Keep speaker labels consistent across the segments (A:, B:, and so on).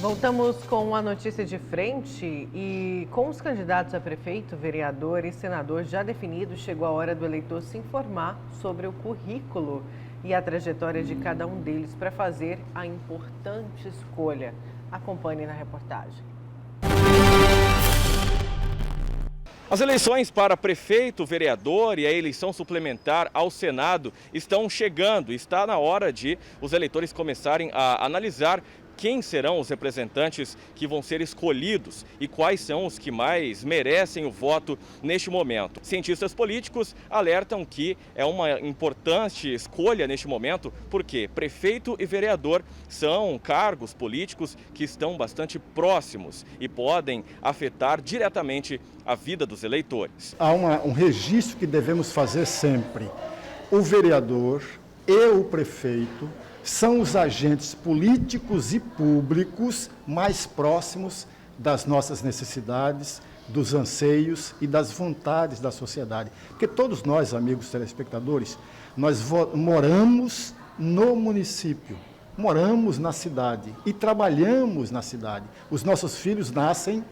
A: Voltamos com a notícia de frente e com os candidatos a prefeito, vereador e senador já definidos, chegou a hora do eleitor se informar sobre o currículo e a trajetória de cada um deles para fazer a importante escolha. Acompanhe na reportagem.
B: As eleições para prefeito, vereador e a eleição suplementar ao Senado estão chegando. Está na hora de os eleitores começarem a analisar quem serão os representantes que vão ser escolhidos e quais são os que mais merecem o voto neste momento. Cientistas políticos alertam que é uma importante escolha neste momento porque prefeito e vereador são cargos políticos que estão bastante próximos e podem afetar diretamente a vida dos eleitores.
C: Há um registro que devemos fazer sempre. O vereador e o prefeito são os agentes políticos e públicos mais próximos das nossas necessidades, dos anseios e das vontades da sociedade. Porque todos nós, amigos telespectadores, nós moramos no município, moramos na cidade e trabalhamos na cidade. Os nossos filhos nascem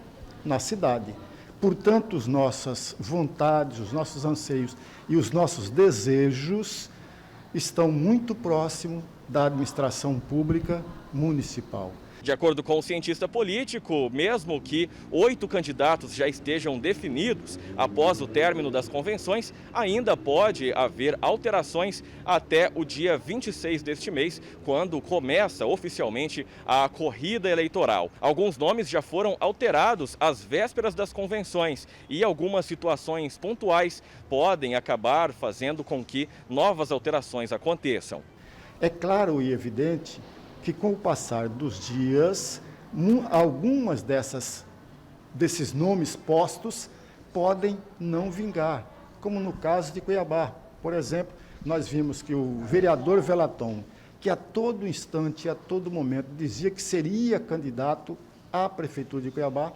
C: na cidade. Portanto, as nossas vontades, os nossos anseios e os nossos desejos estão muito próximos da administração pública municipal.
B: De acordo com o cientista político, mesmo que 8 candidatos já estejam definidos após o término das convenções, ainda pode haver alterações até o dia 26 deste mês, quando começa oficialmente a corrida eleitoral. Alguns nomes já foram alterados às vésperas das convenções e algumas situações pontuais podem acabar fazendo com que novas alterações aconteçam.
C: É claro e evidente que, com o passar dos dias, algumas desses nomes postos podem não vingar, como no caso de Cuiabá. Por exemplo, nós vimos que o vereador Velaton, que a todo instante, a todo momento, dizia que seria candidato à Prefeitura de Cuiabá,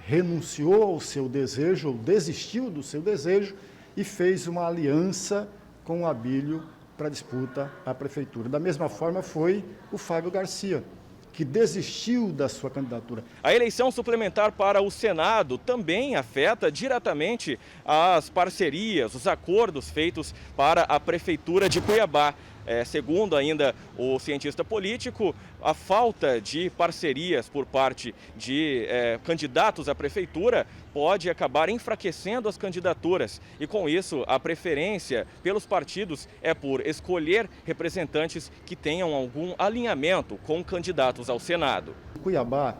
C: renunciou ao seu desejo, ou desistiu do seu desejo, e fez uma aliança com o Abílio para a disputa à prefeitura. Da mesma forma foi o Fábio Garcia, que desistiu da sua candidatura.
B: A eleição suplementar para o Senado também afeta diretamente as parcerias, os acordos feitos para a Prefeitura de Cuiabá. Segundo ainda o cientista político, a falta de parcerias por parte de candidatos à prefeitura pode acabar enfraquecendo as candidaturas e, com isso, a preferência pelos partidos é por escolher representantes que tenham algum alinhamento com candidatos ao Senado.
C: Cuiabá,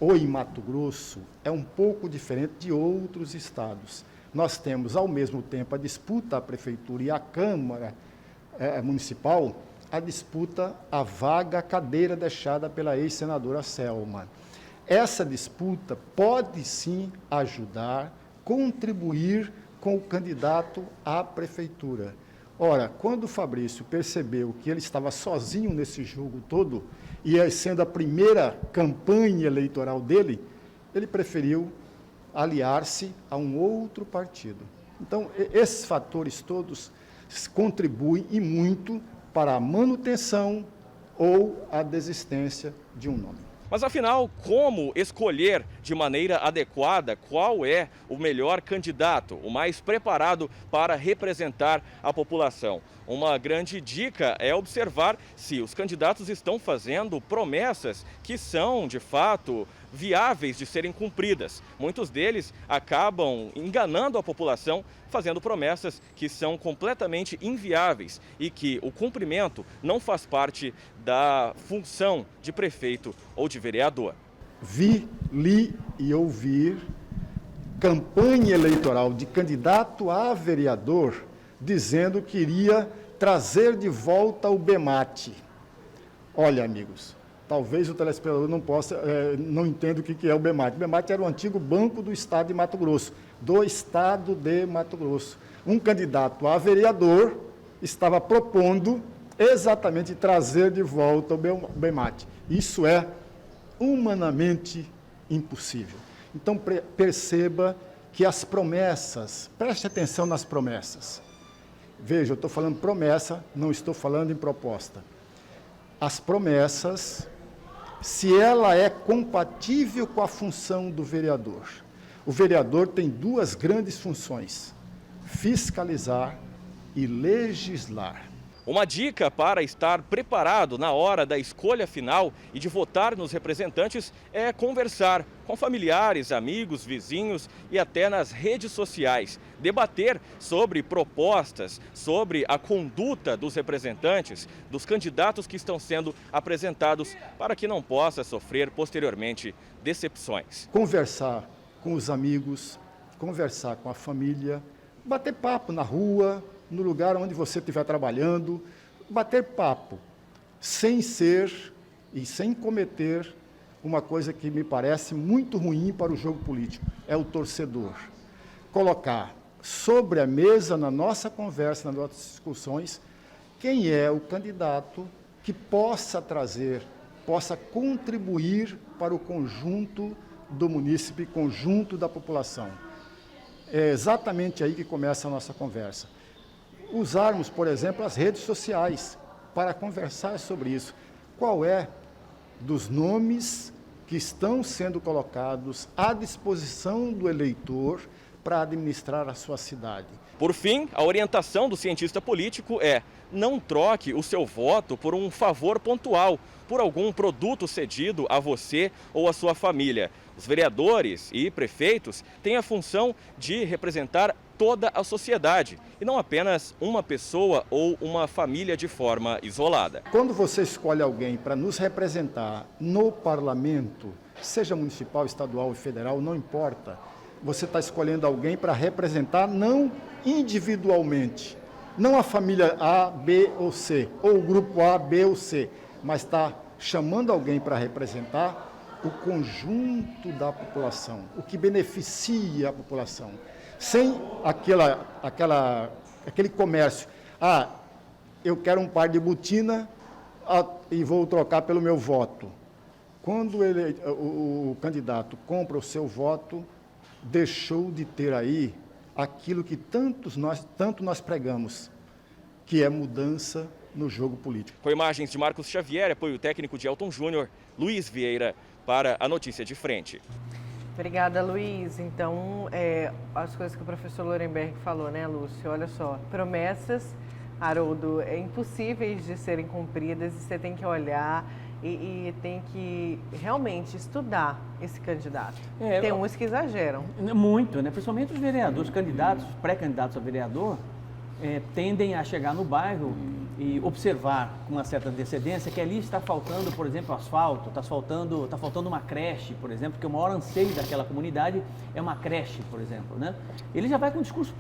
C: ou em Mato Grosso, é um pouco diferente de outros estados. Nós temos, ao mesmo tempo, a disputa à prefeitura e à Câmara municipal, a disputa à vaga, a cadeira deixada pela ex-senadora Selma. Essa disputa pode sim ajudar, contribuir com o candidato à prefeitura. Ora, quando o Fabrício percebeu que ele estava sozinho nesse jogo todo, e sendo a primeira campanha eleitoral dele, ele preferiu aliar-se a um outro partido. Então, esses fatores todos contribuem e muito para a manutenção ou a desistência de um nome.
B: Mas afinal, como escolher de maneira adequada qual é o melhor candidato, o mais preparado para representar a população? Uma grande dica é observar se os candidatos estão fazendo promessas que são, de fato, viáveis de serem cumpridas. Muitos deles acabam enganando a população, fazendo promessas que são completamente inviáveis e que o cumprimento não faz parte da função de prefeito ou de vereador.
C: Vi, li e ouvir campanha eleitoral de candidato a vereador dizendo que iria trazer de volta o BEMAT. Olha, amigos, talvez o telespectador não entenda o que é o BEMAT. O BEMAT era o antigo Banco do Estado de Mato Grosso, do Estado de Mato Grosso. Um candidato a vereador estava propondo exatamente trazer de volta o BEMAT. Isso é humanamente impossível. Então, perceba que as promessas, preste atenção nas promessas. Veja, eu estou falando promessa, não estou falando em proposta. As promessas se ela é compatível com a função do vereador. O vereador tem duas grandes funções: fiscalizar e legislar.
B: Uma dica para estar preparado na hora da escolha final e de votar nos representantes é conversar com familiares, amigos, vizinhos e até nas redes sociais. Debater sobre propostas, sobre a conduta dos representantes, dos candidatos que estão sendo apresentados, para que não possa sofrer posteriormente decepções.
C: Conversar com os amigos, conversar com a família, bater papo na rua, no lugar onde você estiver trabalhando, bater papo, sem ser e sem cometer uma coisa que me parece muito ruim para o jogo político, é o torcedor. Colocar sobre a mesa, na nossa conversa, nas nossas discussões, quem é o candidato que possa trazer, possa contribuir para o conjunto do munícipe, conjunto da população. É exatamente aí que começa a nossa conversa. Usarmos, por exemplo, as redes sociais para conversar sobre isso. Qual é dos nomes que estão sendo colocados à disposição do eleitor para administrar a sua cidade?
B: Por fim, a orientação do cientista político é: não troque o seu voto por um favor pontual, por algum produto cedido a você ou a sua família. Os vereadores e prefeitos têm a função de representar toda a sociedade e não apenas uma pessoa ou uma família de forma isolada.
C: Quando você escolhe alguém para nos representar no parlamento, seja municipal, estadual ou federal, não importa, você está escolhendo alguém para representar não individualmente, não a família A, B ou C, ou o grupo A, B ou C, mas está chamando alguém para representar o conjunto da população, o que beneficia a população. Sem aquele comércio. Ah, eu quero um par de botina e vou trocar pelo meu voto. Quando o candidato compra o seu voto, deixou de ter aí aquilo que tanto nós pregamos, que é mudança no jogo político.
B: Com imagens de Marcos Xavier, apoio técnico de Elton Júnior, Luiz Vieira, para a Notícia de Frente.
A: Obrigada, Luiz. Então, as coisas que o professor Lorenberg falou, né, Lúcio? Olha só, promessas, Haroldo, impossíveis de serem cumpridas, e você tem que olhar e tem que realmente estudar esse candidato. Tem uns que exageram.
D: Muito, né? Principalmente os vereadores, candidatos, pré-candidatos a vereador, tendem a chegar no bairro e observar com uma certa antecedência que ali está faltando, por exemplo, asfalto, está faltando uma creche, por exemplo, que o maior anseio daquela comunidade é uma creche, por exemplo, né? Ele já vai com o discurso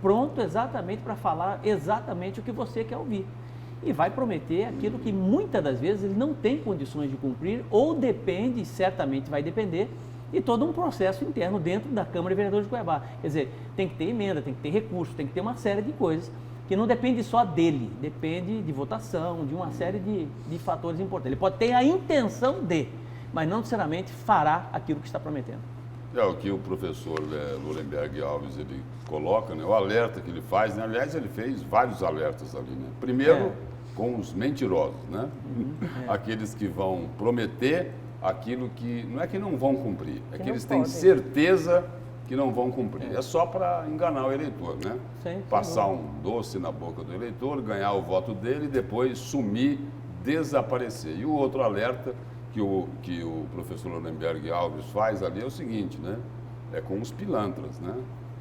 D: pronto, exatamente para falar exatamente o que você quer ouvir. E vai prometer aquilo que muitas das vezes ele não tem condições de cumprir, ou depende, certamente vai depender, e todo um processo interno dentro da Câmara de Vereadores de Cuiabá. Quer dizer, tem que ter emenda, tem que ter recurso, tem que ter uma série de coisas que não depende só dele, depende de votação, de uma série de fatores importantes. Ele pode ter a intenção de, mas não necessariamente fará aquilo que está prometendo.
E: É o que o professor Lorenberg Alves ele coloca, né? O alerta que ele faz, né? Aliás, ele fez vários alertas ali, né? Primeiro, com os mentirosos, né? Aqueles que vão prometer aquilo que não é que não vão cumprir, é que eles têm certeza que não vão cumprir. É só para enganar o eleitor, né? Sim, passar um doce na boca do eleitor, ganhar o voto dele e depois sumir, desaparecer. E o outro alerta que o professor Lorenberg Alves faz ali é o seguinte, né? É com os pilantras, né?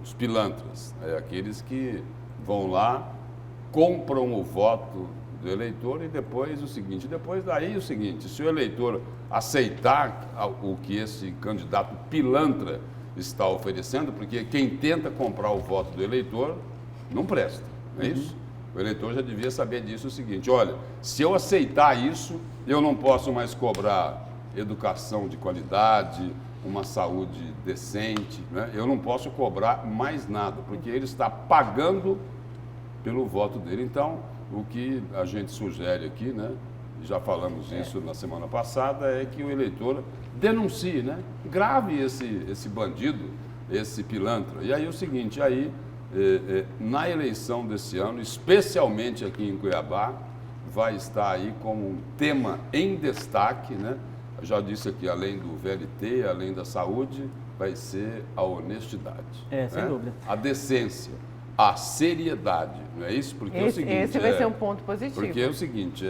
E: Os pilantras, aqueles que vão lá, compram o voto do eleitor e depois o seguinte, se o eleitor aceitar o que esse candidato pilantra está oferecendo, porque quem tenta comprar o voto do eleitor não presta, não é isso? O eleitor já devia saber disso o seguinte, olha, se eu aceitar isso, eu não posso mais cobrar educação de qualidade, uma saúde decente, né? Eu não posso cobrar mais nada, porque ele está pagando pelo voto dele. Então, o que a gente sugere aqui, né? Já falamos isso na semana passada, é que o eleitor denuncie, né? Grave esse bandido, esse pilantra. E aí o seguinte, na eleição desse ano, especialmente aqui em Cuiabá, vai estar aí como um tema em destaque, né? Eu já disse aqui, além do VLT, além da saúde, vai ser a honestidade.
D: Sem dúvida.
E: A decência, a seriedade, não é isso? Porque
A: esse vai ser um ponto positivo.
E: Porque é o seguinte,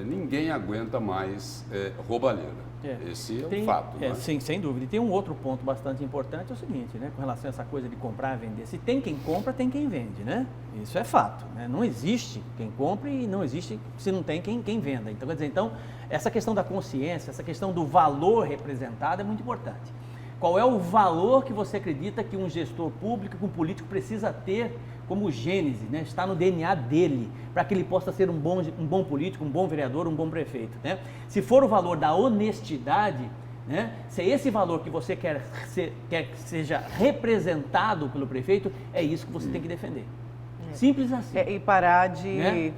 E: ninguém aguenta mais roubalheira. Esse é o fato. Né?
D: Sim, sem dúvida. E tem um outro ponto bastante importante, é o seguinte, né? Com relação a essa coisa de comprar e vender. Se tem quem compra, tem quem vende, né? Isso é fato. Né? Não existe quem compre e não existe se não tem quem venda. Então, quer dizer, essa questão da consciência, essa questão do valor representado é muito importante. Qual é o valor que você acredita que um gestor público, que um político precisa ter como gênese, né? Está no DNA dele, para que ele possa ser um bom político, um bom vereador, um bom prefeito. Né? Se for o valor da honestidade, né? Se é esse valor que você quer que seja representado pelo prefeito, é isso que você tem que defender. Simples assim.
A: E parar de...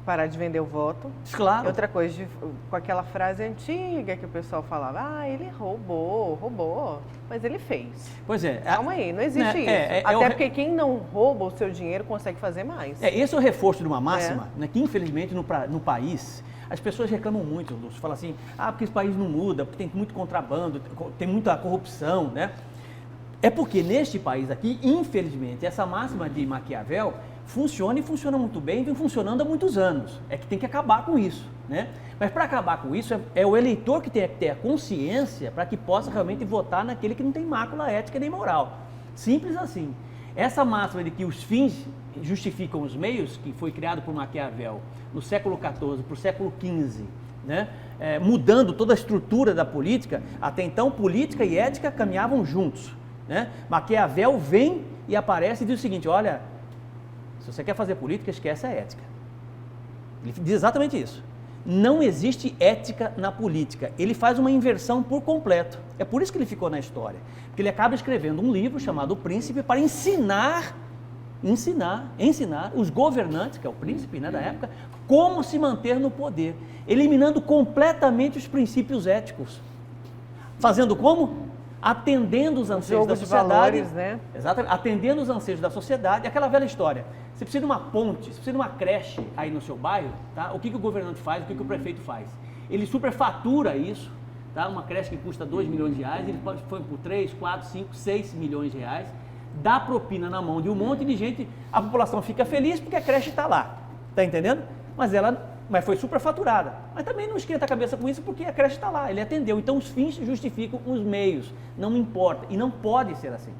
A: parar de vender o voto.
D: Claro.
A: E outra coisa, com aquela frase antiga que o pessoal falava, ele roubou, mas ele fez.
D: Pois é.
A: Calma aí, não existe isso. Até porque quem não rouba o seu dinheiro consegue fazer mais.
D: Esse é o reforço de uma máxima, né, que infelizmente no país, as pessoas reclamam muito, Lúcio, falam assim, porque esse país não muda, porque tem muito contrabando, tem muita corrupção, né? É porque neste país aqui, infelizmente, essa máxima de Maquiavel funciona e funciona muito bem, vem funcionando há muitos anos. É que tem que acabar com isso, né? Mas para acabar com isso, é o eleitor que tem que ter a consciência para que possa realmente votar naquele que não tem mácula ética nem moral. Simples assim. Essa máxima de que os fins justificam os meios, que foi criado por Maquiavel no século XIV para o século XV, né? Mudando toda a estrutura da política, até então política e ética caminhavam juntos, né? Maquiavel vem e aparece e diz o seguinte, olha, se você quer fazer política, esquece a ética. Ele diz exatamente isso. Não existe ética na política. Ele faz uma inversão por completo. É por isso que ele ficou na história. Porque ele acaba escrevendo um livro chamado O Príncipe para ensinar os governantes, que é o príncipe, né, da época, como se manter no poder, eliminando completamente os princípios éticos. Fazendo como? Atendendo os anseios da sociedade.
A: Valores, né?
D: Exatamente, atendendo os anseios da sociedade. Aquela velha história. Você precisa de uma ponte, você precisa de uma creche aí no seu bairro, tá? O que o governante faz, o que o prefeito faz? Ele superfatura isso, tá? Uma creche que custa 2 milhões de reais, ele põe por 3, 4, 5, 6 milhões de reais, dá propina na mão de um monte de gente, a população fica feliz porque a creche está lá, tá entendendo? Mas foi superfaturada. Mas também não esquenta a cabeça com isso porque a creche está lá, ele atendeu. Então os fins justificam os meios, não importa. E não pode ser assim.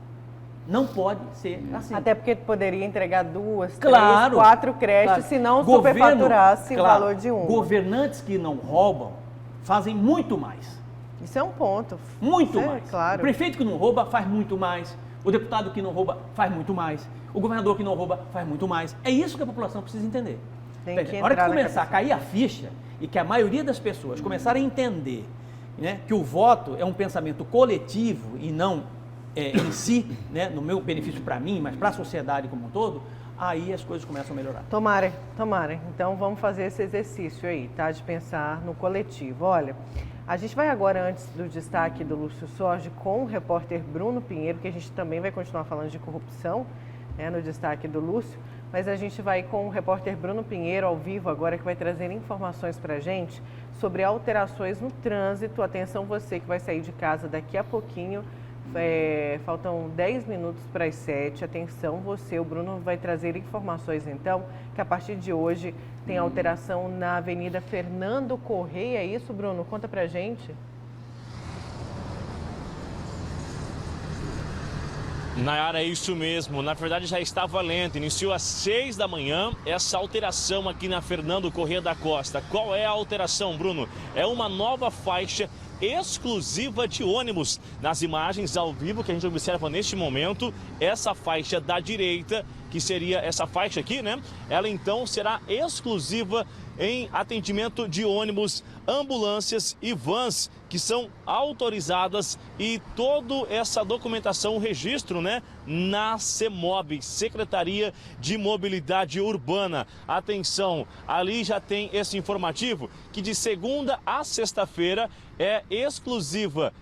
D: Não pode ser assim.
A: Até porque poderia entregar 2, 3, 4 creches, se não superfaturasse o valor de um.
D: Governantes que não roubam fazem muito mais.
A: Isso é um ponto.
D: Muito mais.
A: Claro.
D: O prefeito que não rouba faz muito mais. O deputado que não rouba faz muito mais. O governador que não rouba faz muito mais. É isso que a população precisa entender. A hora que começar a cair a ficha e que a maioria das pessoas começarem a entender, né, que o voto é um pensamento coletivo e não em si, né, no meu benefício para mim, mas para a sociedade como um todo, aí as coisas começam a melhorar.
A: Tomara. Então vamos fazer esse exercício aí, tá? De pensar no coletivo. Olha, a gente vai agora, antes do destaque do Lúcio Sorge, com o repórter Bruno Pinheiro, que a gente também vai continuar falando de corrupção, né, no destaque do Lúcio, mas a gente vai com o repórter Bruno Pinheiro ao vivo agora, que vai trazer informações para a gente sobre alterações no trânsito. Atenção você que vai sair de casa daqui a pouquinho, faltam 10 minutos para as 7, atenção você, o Bruno vai trazer informações então, que a partir de hoje tem alteração na Avenida Fernando Correia, é isso, Bruno? Conta pra gente.
F: Nayara, é isso mesmo. Na verdade já está valendo. Iniciou às 6 da manhã essa alteração aqui na Fernando Correia da Costa. Qual é a alteração, Bruno? É uma nova faixa exclusiva de ônibus. Nas imagens ao vivo que a gente observa neste momento, essa faixa da direita, que seria essa faixa aqui, né? Ela então será exclusiva em atendimento de ônibus, ambulâncias e vans que são autorizadas, e toda essa documentação, o registro, né, na CEMOB, Secretaria de Mobilidade Urbana. Atenção, ali já tem esse informativo que de segunda a sexta-feira é exclusiva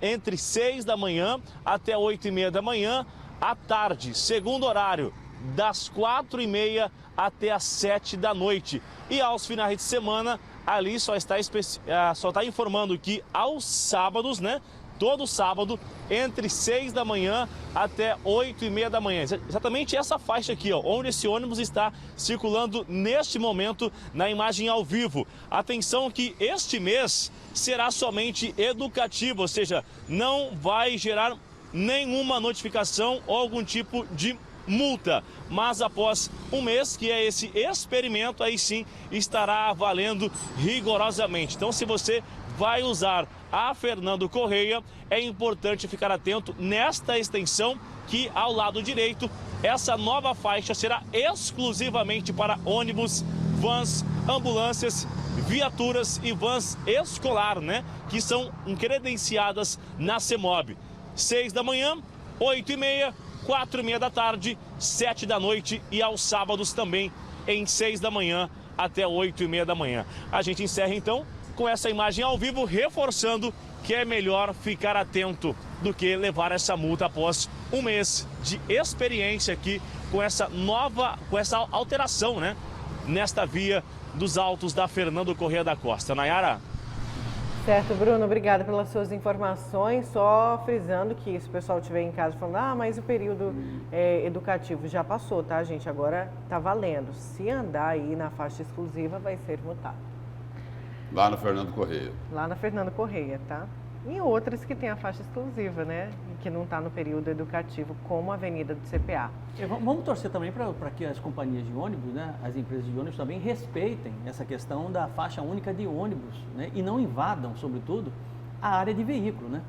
F: entre 6 da manhã até 8h30 da manhã. À tarde, segundo horário, das 4h30 até as 7 da noite. E aos finais de semana, ali só está informando que aos sábados, né? Todo sábado, entre 6 da manhã até 8h30 da manhã. Exatamente essa faixa aqui, ó, onde esse ônibus está circulando neste momento na imagem ao vivo. Atenção que este mês será somente educativo, ou seja, não vai gerar nenhuma notificação ou algum tipo de multa. Mas após um mês, que é esse experimento, aí sim estará valendo rigorosamente. Então, se você vai usar a Fernando Correia, é importante ficar atento nesta extensão que ao lado direito, essa nova faixa será exclusivamente para ônibus, vans, ambulâncias, viaturas e vans escolar, né? Que são credenciadas na CEMOB. 6 da manhã, 8h30, 4h30 da tarde, 7 da noite e aos sábados também em 6 da manhã até 8h30 da manhã. A gente encerra então com essa imagem ao vivo, reforçando que é melhor ficar atento do que levar essa multa após um mês de experiência aqui com essa alteração, né? Nesta via dos Altos da Fernando Correia da Costa. Nayara?
A: Certo, Bruno, obrigada pelas suas informações. Só frisando que se o pessoal estiver em casa falando, mas o período educativo já passou, tá, gente? Agora tá valendo. Se andar aí na faixa exclusiva, vai ser multado.
E: Lá na Fernando Correia.
A: Lá na Fernando Correia, tá? E outras que tem a faixa exclusiva, né? E que não está no período educativo, como a Avenida do CPA.
D: Vamos torcer também para que as companhias de ônibus, né, as empresas de ônibus também respeitem essa questão da faixa única de ônibus, né? E não invadam, sobretudo, a área de veículo, né?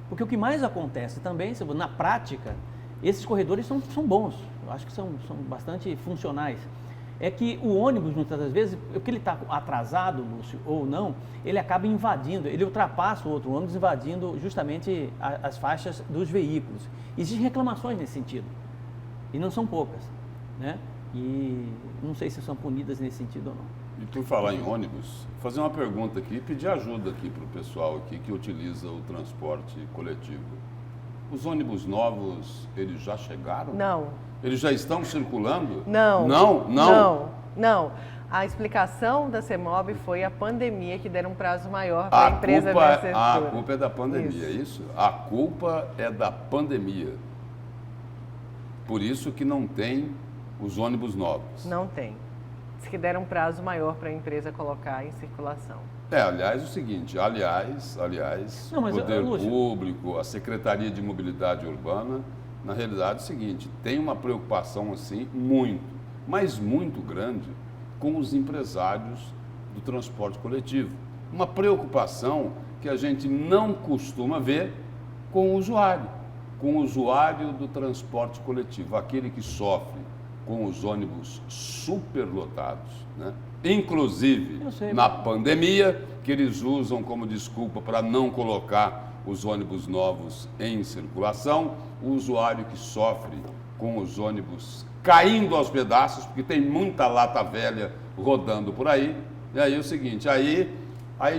D: Porque o que mais acontece também, na prática, esses corredores são bons, eu acho que são bastante funcionais. É que o ônibus, muitas das vezes, porque ele está atrasado, Lúcio, ou não, ele acaba invadindo, ele ultrapassa o outro ônibus, invadindo justamente as faixas dos veículos. Existem reclamações nesse sentido, e não são poucas, né? E não sei se são punidas nesse sentido ou não.
E: E por falar em ônibus, fazer uma pergunta aqui, pedir ajuda aqui para o pessoal aqui que utiliza o transporte coletivo. Os ônibus novos, eles já chegaram?
A: Não.
E: Eles já estão circulando?
A: Não.
E: Não?
A: Não. Não. A explicação da CEMOB foi a pandemia, que deram um prazo maior para a empresa vencedora.
E: A culpa é da pandemia, é isso? A culpa é da pandemia. Por isso que não tem os ônibus novos.
A: Não tem. Diz que deram um prazo maior para a empresa colocar em circulação.
E: Aliás, o seguinte,
D: Não, mas,
E: o Poder
D: Lúcio,
E: Público, a Secretaria de Mobilidade Urbana, na realidade é o seguinte, tem uma preocupação assim mas muito grande com os empresários do transporte coletivo. Uma preocupação que a gente não costuma ver com o usuário do transporte coletivo, aquele que sofre com os ônibus superlotados, né? Inclusive na pandemia, que eles usam como desculpa para não colocar os ônibus novos em circulação, o usuário que sofre com os ônibus caindo aos pedaços, porque tem muita lata velha rodando por aí, e aí é o seguinte, aí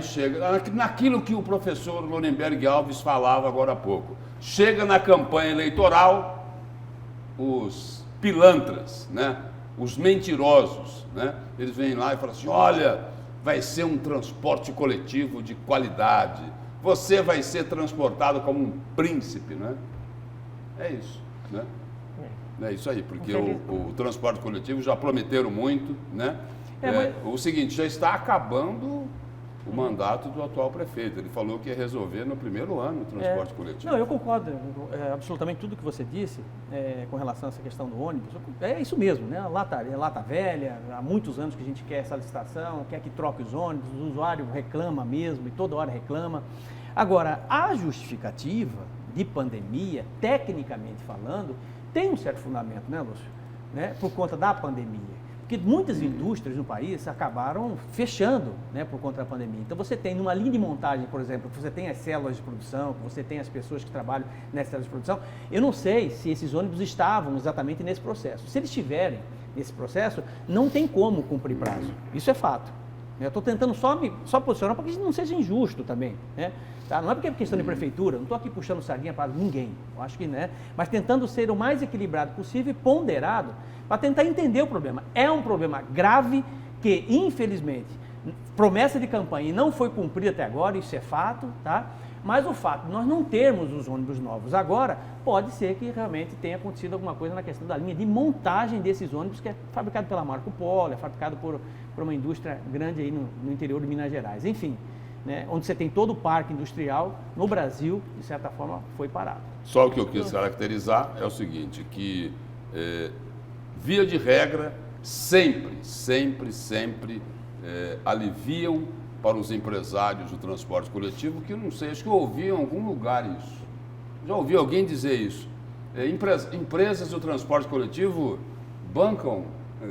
E: chega, naquilo que o professor Lorenberg Alves falava agora há pouco, chega na campanha eleitoral, os pilantras, né? Os mentirosos, né? Eles vêm lá e falam assim, olha, vai ser um transporte coletivo de qualidade, você vai ser transportado como um príncipe, né? É isso, né? É isso aí, porque o transporte coletivo já prometeram muito, né? O seguinte, já está acabando o mandato do atual prefeito. Ele falou que ia resolver no primeiro ano o transporte coletivo.
D: Não, eu concordo absolutamente tudo que você disse com relação a essa questão do ônibus. É isso mesmo, né? Lata velha, há muitos anos que a gente quer essa licitação, quer que troque os ônibus, o usuário reclama mesmo e toda hora reclama. Agora, a justificativa de pandemia, tecnicamente falando, tem um certo fundamento, né, Lúcio? Né? Por conta da pandemia. Porque muitas indústrias no país acabaram fechando, né, por conta da pandemia. Então você tem numa linha de montagem, por exemplo, que você tem as células de produção, que você tem as pessoas que trabalham nessas células de produção, eu não sei se esses ônibus estavam exatamente nesse processo. Se eles estiverem nesse processo, não tem como cumprir prazo. Isso é fato. Eu estou tentando só posicionar para que não seja injusto também, né? Tá? Não é porque é questão de prefeitura, não estou aqui puxando sardinha para ninguém, eu acho que, né? Mas tentando ser o mais equilibrado possível e ponderado para tentar entender o problema. É um problema grave que, infelizmente, promessa de campanha não foi cumprida até agora, isso é fato, tá? Mas o fato de nós não termos os ônibus novos agora, pode ser que realmente tenha acontecido alguma coisa na questão da linha de montagem desses ônibus, que é fabricado pela Marco Polo, é fabricado por uma indústria grande aí no interior de Minas Gerais. Enfim, né, onde você tem todo o parque industrial no Brasil, de certa forma, foi parado.
E: Só o que eu quis caracterizar é o seguinte, que via de regra, sempre aliviam para os empresários do transporte coletivo, que eu não sei, acho que eu ouvi em algum lugar isso. Já ouvi alguém dizer isso. Empresas do transporte coletivo bancam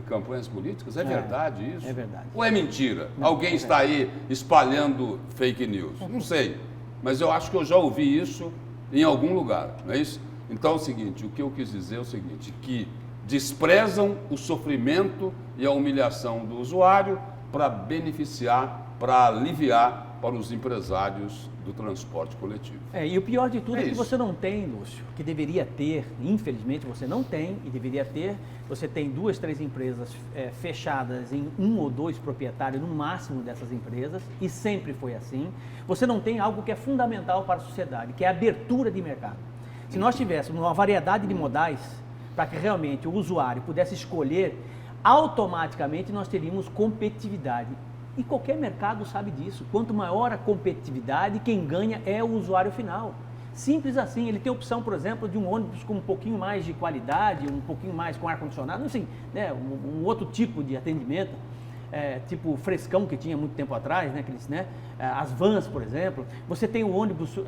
E: campanhas políticas? É verdade isso?
D: É verdade.
E: Ou é mentira?
D: Não,
E: alguém está aí espalhando fake news? Não sei, mas eu acho que eu já ouvi isso em algum lugar, não é isso? Então é o seguinte, o que eu quis dizer é o seguinte, que desprezam o sofrimento e a humilhação do usuário para beneficiar, para aliviar para os empresários do transporte coletivo.
D: E o pior de tudo é que
E: isso.
D: você não tem, Lúcio, que deveria ter, infelizmente você não tem e deveria ter, você tem 2, 3 empresas fechadas em 1 ou 2 proprietários no máximo dessas empresas, e sempre foi assim. Você não tem algo que é fundamental para a sociedade, que é a abertura de mercado. Se nós tivéssemos uma variedade de modais para que realmente o usuário pudesse escolher, automaticamente nós teríamos competitividade. E qualquer mercado sabe disso. Quanto maior a competitividade, quem ganha é o usuário final. Simples assim. Ele tem a opção, por exemplo, de um ônibus com um pouquinho mais de qualidade, um pouquinho mais com ar-condicionado, assim, né? Um outro tipo de atendimento, tipo o Frescão que tinha muito tempo atrás, né? Aqueles, né? As vans, por exemplo. Você tem o ônibus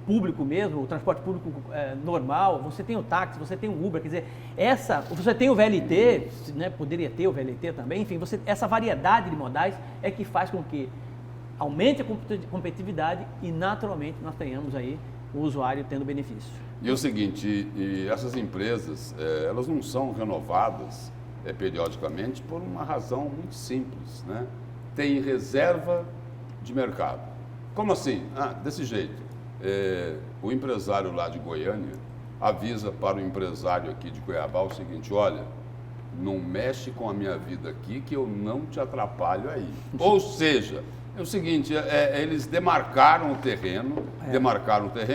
D: público mesmo, o transporte público normal, você tem o táxi, você tem o Uber, quer dizer, você tem o VLT, né, poderia ter o VLT também, enfim, essa variedade de modais é que faz com que aumente a competitividade e naturalmente nós tenhamos aí o usuário tendo benefício.
E: E é o seguinte, essas empresas, elas não são renovadas periodicamente por uma razão muito simples, né? Tem reserva de mercado. Como assim? Desse jeito. O empresário lá de Goiânia avisa para o empresário aqui de Cuiabá o seguinte, olha, não mexe com a minha vida aqui que eu não te atrapalho aí. Ou seja, é o seguinte, eles demarcaram o terreno,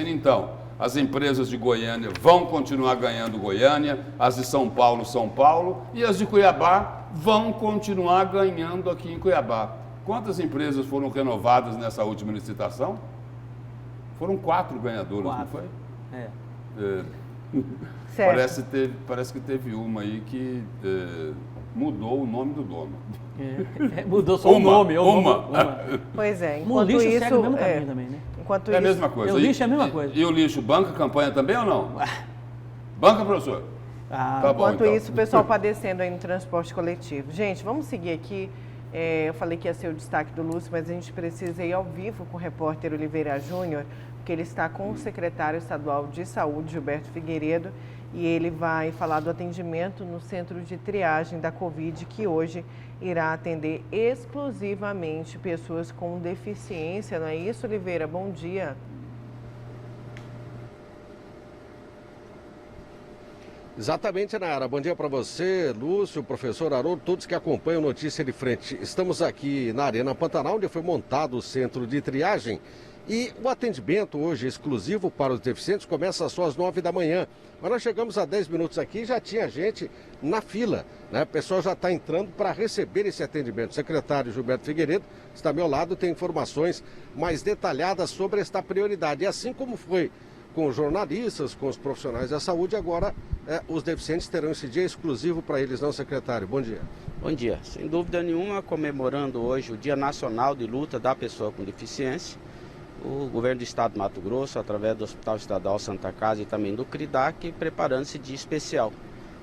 E: então as empresas de Goiânia vão continuar ganhando Goiânia, as de São Paulo, e as de Cuiabá vão continuar ganhando aqui em Cuiabá. Quantas empresas foram renovadas nessa última licitação? Foram 4 ganhadoras, não foi? Parece que teve uma aí que mudou o nome do dono.
D: Mudou só o nome.
A: Pois é,
D: enquanto o lixo isso segue o mesmo caminho também, né?
A: Enquanto
E: a mesma coisa.
D: O lixo é a mesma coisa.
E: E o lixo banca campanha também ou não? Banca, professor?
A: Tá bom, enquanto então. Isso, o pessoal padecendo aí no transporte coletivo. Gente, vamos seguir aqui. Eu falei que ia ser o destaque do Lúcio, mas a gente precisa ir ao vivo com o repórter Oliveira Júnior, porque ele está com o secretário estadual de saúde, Gilberto Figueiredo, e ele vai falar do atendimento no centro de triagem da Covid, que hoje irá atender exclusivamente pessoas com deficiência. Não é isso, Oliveira? Bom dia.
G: Exatamente, Nara. Bom dia para você, Lúcio, professor Haroldo, todos que acompanham Notícia de Frente. Estamos aqui na Arena Pantanal, onde foi montado o centro de triagem. E o atendimento hoje exclusivo para os deficientes começa só às 9 da manhã. Mas nós chegamos a 10 minutos aqui e já tinha gente na fila, né? O pessoal já está entrando para receber esse atendimento. O secretário Gilberto Figueiredo está ao meu lado, tem informações mais detalhadas sobre esta prioridade. E assim como foi com os jornalistas, com os profissionais da saúde, agora os deficientes terão esse dia exclusivo para eles, não, secretário? Bom dia.
H: Bom dia. Sem dúvida nenhuma, comemorando hoje o Dia Nacional de Luta da Pessoa com Deficiência, o governo do estado de Mato Grosso, através do Hospital Estadual Santa Casa e também do CRIDAC, preparando esse dia especial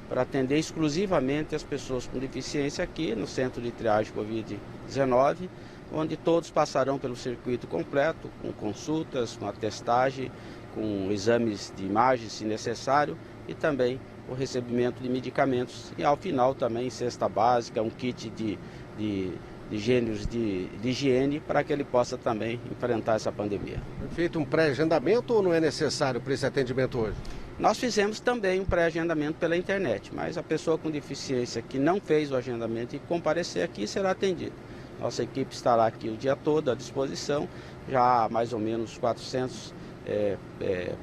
H: para atender exclusivamente as pessoas com deficiência aqui no Centro de Triagem Covid-19, onde todos passarão pelo circuito completo, com consultas, com atestagem, com exames de imagem, se necessário, e também o recebimento de medicamentos. E ao final também cesta básica, um kit de gêneros de higiene para que ele possa também enfrentar essa pandemia.
G: Foi feito um pré-agendamento ou não é necessário para esse atendimento hoje?
H: Nós fizemos também um pré-agendamento pela internet, mas a pessoa com deficiência que não fez o agendamento e comparecer aqui será atendida. Nossa equipe estará aqui o dia todo à disposição, já há mais ou menos 400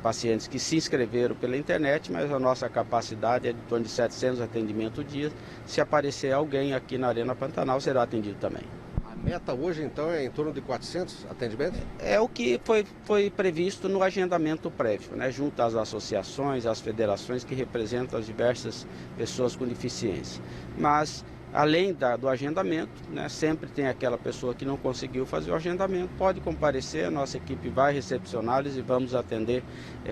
H: pacientes que se inscreveram pela internet, mas a nossa capacidade é de torno de 700 atendimentos dia. Se aparecer alguém aqui na Arena Pantanal, será atendido também.
G: A meta hoje, então, é em torno de 400 atendimentos?
H: É o que foi previsto no agendamento prévio, né, junto às associações, às federações que representam as diversas pessoas com deficiência. Mas, além do agendamento, né, sempre tem aquela pessoa que não conseguiu fazer o agendamento, pode comparecer, a nossa equipe vai recepcioná-los e vamos atender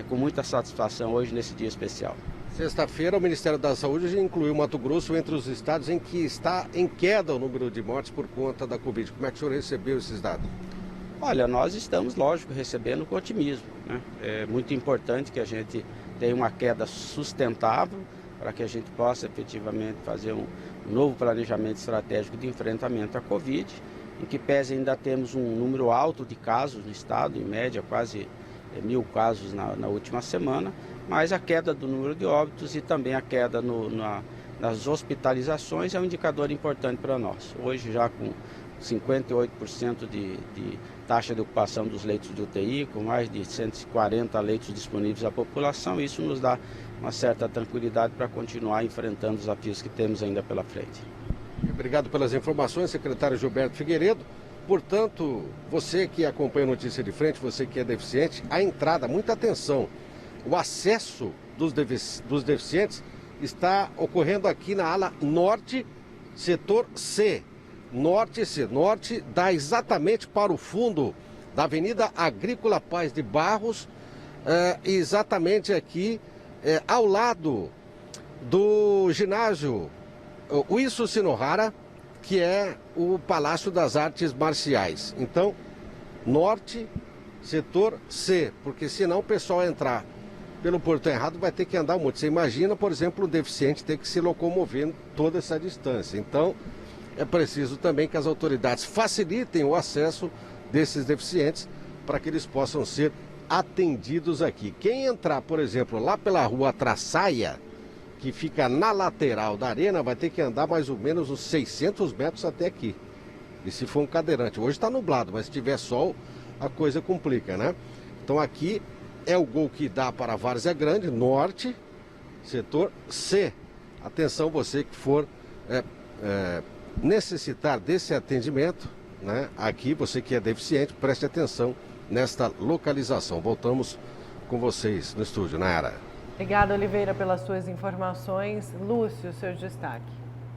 H: com muita satisfação hoje nesse dia especial.
G: Sexta-feira, o Ministério da Saúde incluiu Mato Grosso entre os estados em que está em queda o número de mortes por conta da Covid. Como é que o senhor recebeu esses dados?
H: Olha, nós estamos, lógico, recebendo com otimismo, né? É muito importante que a gente tenha uma queda sustentável para que a gente possa efetivamente fazer um novo planejamento estratégico de enfrentamento à Covid, em que pese ainda temos um número alto de casos no estado, em média quase 1.000 casos na última semana, mas a queda do número de óbitos e também a queda nas hospitalizações é um indicador importante para nós. Hoje já com 58% de taxa de ocupação dos leitos de UTI, com mais de 140 leitos disponíveis à população, isso nos dá uma certa tranquilidade para continuar enfrentando os desafios que temos ainda pela frente.
G: Obrigado pelas informações, secretário Gilberto Figueiredo. Portanto, você que acompanha a Notícia de Frente, você que é deficiente, a entrada, muita atenção, o acesso dos deficientes está ocorrendo aqui na ala norte, setor C. Norte C. Norte dá exatamente para o fundo da Avenida Agrícola Paz de Barros, exatamente aqui ao lado do ginásio Uíssu Sinohara, que é o Palácio das Artes Marciais. Então, norte, setor C, porque senão o pessoal entrar pelo portão errado vai ter que andar muito. Você imagina, por exemplo, um deficiente ter que se locomover toda essa distância. Então, é preciso também que as autoridades facilitem o acesso desses deficientes para que eles possam ser atendidos aqui. Quem entrar, por exemplo, lá pela rua Traçaia, que fica na lateral da arena, vai ter que andar mais ou menos uns 600 metros até aqui. E se for um cadeirante, hoje está nublado, mas se tiver sol, a coisa complica, né? Então aqui é o gol que dá para Várzea Grande, norte, setor C. Atenção você que for necessitar desse atendimento, né? Aqui, você que é deficiente, preste atenção nesta localização. Voltamos com vocês no estúdio, Nayara.
A: Obrigada, Oliveira, pelas suas informações. Lúcio, seu destaque.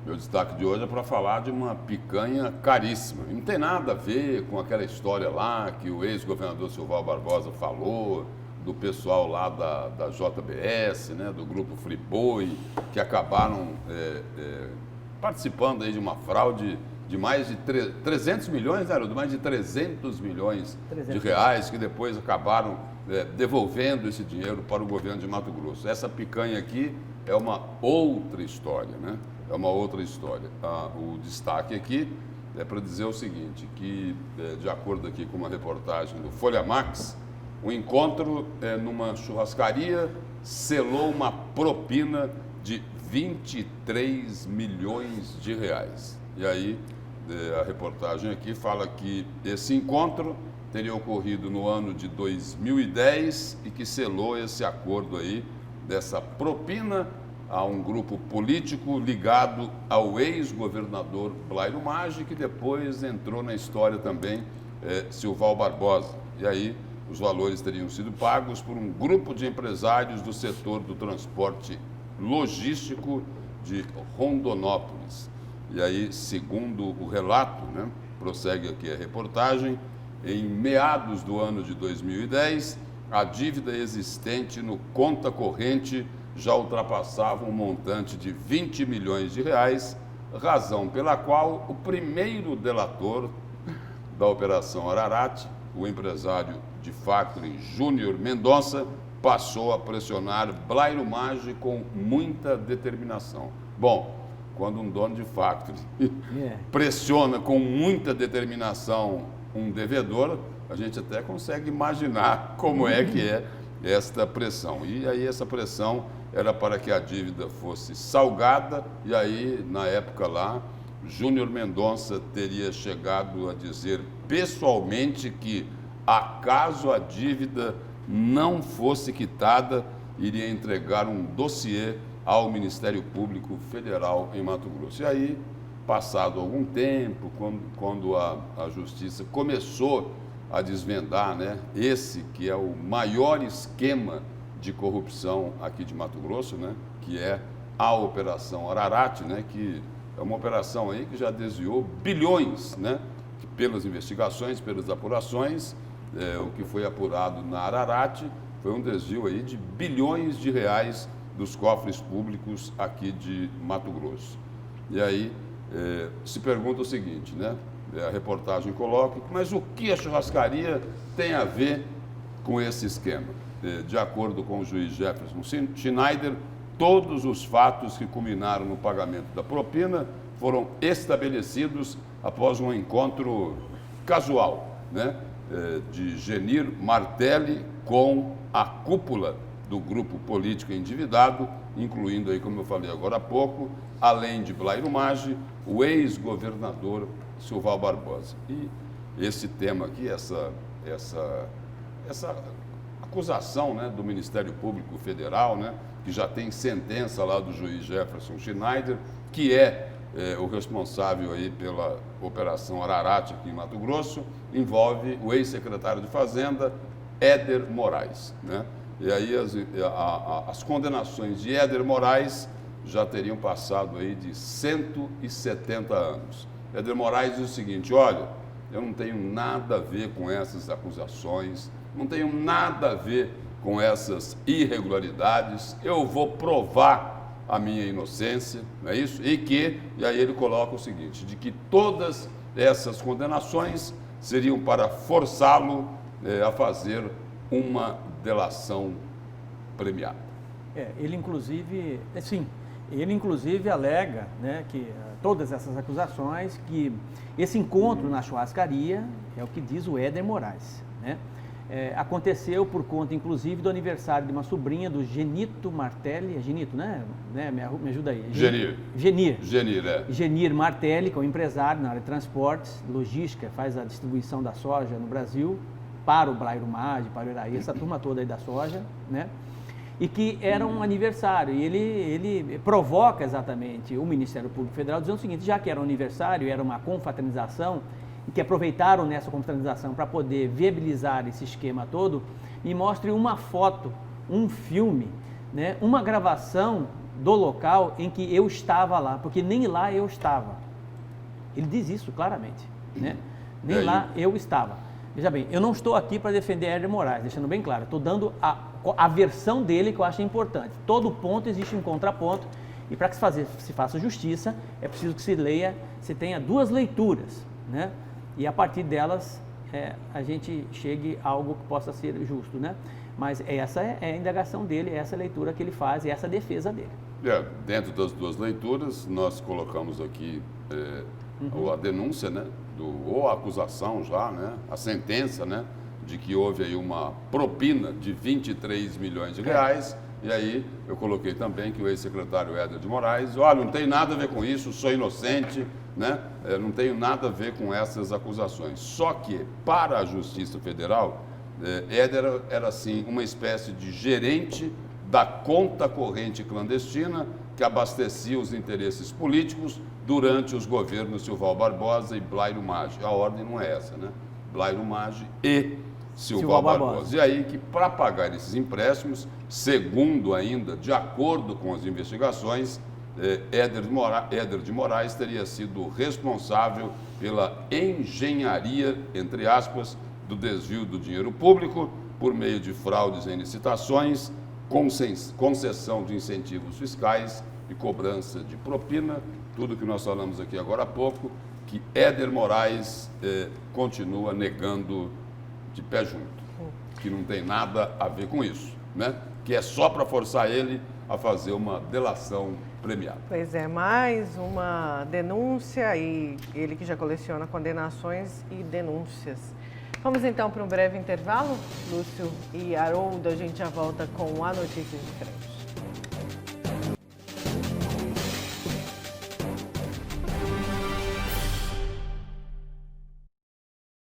E: Meu destaque de hoje é para falar de uma picanha caríssima. Não tem nada a ver com aquela história lá que o ex-governador Silval Barbosa falou, do pessoal lá da JBS, né, do grupo Friboi, que acabaram participando aí de uma fraude de mais de 300 milhões, né, de mais de 300 milhões de reais, que depois acabaram devolvendo esse dinheiro para o governo de Mato Grosso. Essa picanha aqui é uma outra história, né? É uma outra história. O destaque aqui é para dizer o seguinte, que de acordo aqui com uma reportagem do Folha Max, o encontro numa churrascaria selou uma propina de 23 milhões de reais. E aí a reportagem aqui fala que esse encontro teria ocorrido no ano de 2010 e que selou esse acordo aí dessa propina a um grupo político ligado ao ex-governador Blairo Maggi, que depois entrou na história também Silval Barbosa. E aí os valores teriam sido pagos por um grupo de empresários do setor do transporte logístico de Rondonópolis. E aí, segundo o relato, né, prossegue aqui a reportagem, em meados do ano de 2010, a dívida existente no conta corrente já ultrapassava um montante de 20 milhões de reais, razão pela qual o primeiro delator da Operação Ararat, o empresário de factoring Júnior Mendonça, passou a pressionar Blairo Maggi com muita determinação. Bom, quando um dono de factory pressiona com muita determinação um devedor, a gente até consegue imaginar como é que é esta pressão. E aí essa pressão era para que a dívida fosse salgada, e aí, na época lá, Júnior Mendonça teria chegado a dizer pessoalmente que, acaso a dívida não fosse quitada, iria entregar um dossiê ao Ministério Público Federal em Mato Grosso. E aí, passado algum tempo, quando a Justiça começou a desvendar, né, esse que é o maior esquema de corrupção aqui de Mato Grosso, né, que é a Operação Ararate, né, que é uma operação aí que já desviou bilhões, né, pelas investigações, pelas apurações. O que foi apurado na Ararate foi um desvio aí de bilhões de reais dos cofres públicos aqui de Mato Grosso. E aí se pergunta o seguinte, né? A reportagem coloca, mas o que a churrascaria tem a ver com esse esquema? De acordo com o juiz Jefferson Schneider, todos os fatos que culminaram no pagamento da propina foram estabelecidos após um encontro casual, né, de Genir Martelli com a cúpula do grupo político endividado, incluindo aí, como eu falei agora há pouco, além de Blairo Maggi, o ex-governador Silval Barbosa. E esse tema aqui, essa acusação, né, do Ministério Público Federal, né, que já tem sentença lá do juiz Jefferson Schneider, que é o responsável aí pela Operação Ararate aqui em Mato Grosso, envolve o ex-secretário de Fazenda, Éder Moraes, né? E aí as condenações de Éder Moraes já teriam passado aí de 170 anos. Éder Moraes diz o seguinte: olha, eu não tenho nada a ver com essas acusações, não tenho nada a ver com essas irregularidades, eu vou provar a minha inocência, não é isso? E aí ele coloca o seguinte, de que todas essas condenações seriam para forçá-lo a fazer uma delação premiada.
D: Ele inclusive alega, né, que todas essas acusações, que esse encontro na churrascaria é o que diz o Éder Moraes, né? Aconteceu por conta, inclusive, do aniversário de uma sobrinha do Genito Martelli. É Genito, né? Me ajuda aí. Genir Martelli, que é um empresário na área de transportes, logística, faz a distribuição da soja no Brasil para o Blairo Maggi, para o Iraí, essa turma toda aí da soja, né? E que era um aniversário. E ele provoca exatamente o Ministério Público Federal dizendo o seguinte: já que era um aniversário, era uma confraternização, e que aproveitaram nessa confraternização para poder viabilizar esse esquema todo, me mostre uma foto, um filme, né, uma gravação do local em que eu estava lá, porque nem lá eu estava. Ele diz isso claramente, né? Nem lá eu estava. Veja bem, eu não estou aqui para defender Éder Moraes, deixando bem claro, estou dando a versão dele que eu acho importante. Todo ponto existe um contraponto, e para que se faça justiça, é preciso que se leia, se tenha duas leituras, né? E a partir delas a gente chegue a algo que possa ser justo, né? Mas essa é a indagação dele, é essa leitura que ele faz, é essa defesa dele.
E: Dentro das duas leituras, nós colocamos aqui a denúncia, né? Ou a acusação já, né? A sentença, né? De que houve aí uma propina de 23 milhões de reais. E aí eu coloquei também que o ex-secretário Éder de Moraes, olha, não tem nada a ver com isso, sou inocente, né? Não tenho nada a ver com essas acusações. Só que, para a Justiça Federal, Éder era, assim, uma espécie de gerente da conta corrente clandestina que abastecia os interesses políticos durante os governos Silval Barbosa e Blairo Maggi. A ordem não é essa, né? Blairo Maggi e Silval Barbosa. E aí que, para pagar esses empréstimos, segundo ainda, de acordo com as investigações, Éder de Moraes teria sido responsável pela engenharia, entre aspas, do desvio do dinheiro público por meio de fraudes em licitações, concessão de incentivos fiscais e cobrança de propina, tudo que nós falamos aqui agora há pouco, que Éder Moraes continua negando de pé junto, que não tem nada a ver com isso, né? Que é só para forçar ele a fazer uma delação premiada.
A: Pois é, mais uma denúncia e ele que já coleciona condenações e denúncias. Vamos então para um breve intervalo, Lúcio e Haroldo, a gente já volta com a notícia de frente.